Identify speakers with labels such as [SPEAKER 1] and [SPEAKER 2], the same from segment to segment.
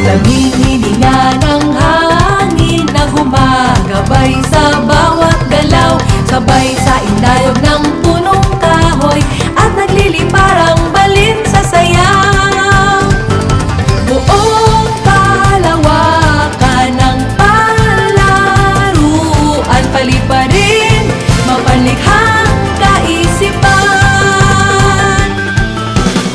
[SPEAKER 1] Lamig hininga ng hangin na gumagabay sa bawat galaw, sabay sa indayog ng punong kahoy at nagliliparang balin sa sayaw. Buong kalawakan ng palaruan, paliparin, mapanlikhang kaisipan.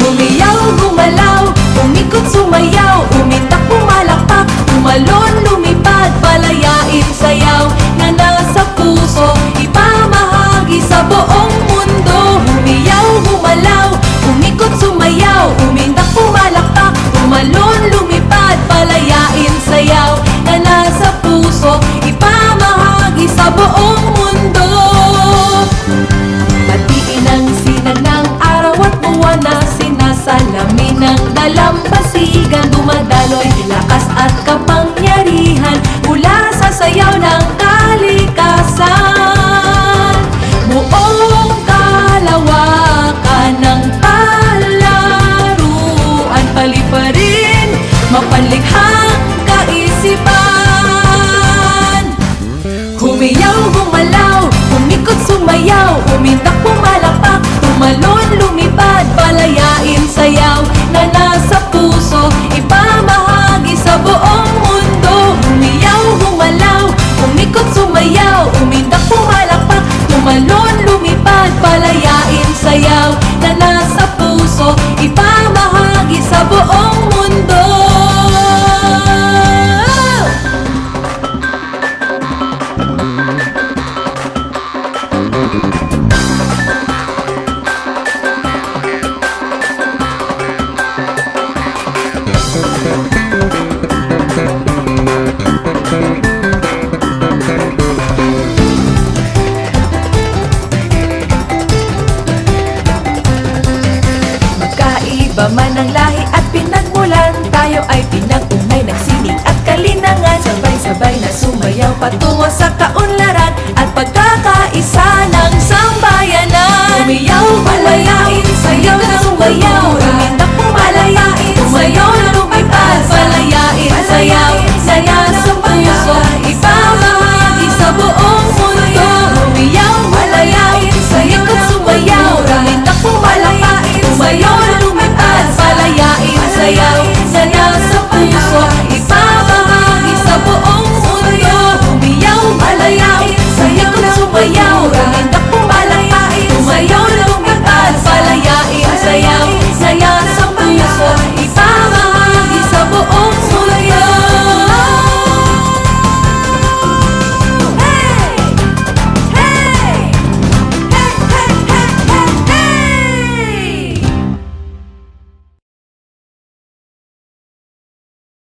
[SPEAKER 1] Humiyaw, gumalaw, umikot, sumayaw, umintak, pumalakpak, tumalon, lumipad, palayain, sayaw na nasa puso, ipamahagi sa buong mundo. Humiyaw, gumalaw, umikot, sumayaw, umintak, pumalakpak, tumalon, lumipad, palayain, sayaw na nasa puso, ipamahagi sa buong mundo. Batiin ang sinag ng araw at buwan na sinasalamin ng dalampasigan, dumadaloy lakas at kapangyarihan mula sa sayaw ng kalikasan. Buong kalawakan ng palaruan, paliparin, mapanlikhang kaisipan. Humiyaw, gumalaw, umikot, sumayaw, umintak, pumalakpak, tumalon, lumipad, palayain, sayaw na nasa puso, ipamahagi sa buong mundo. Humiyaw, gumalaw, umikot, sumayaw, umintak, pumalakpak, tumalon, lumipad, palayain, sayaw na nasa puso, ipamahagi sa buong mundo. Magkaiba man ang lahi at pinagmulan, tayo ay pinag-ungay, nagsining at kalinangan, sabay-sabay na sumayaw patungo sa kaunlaran.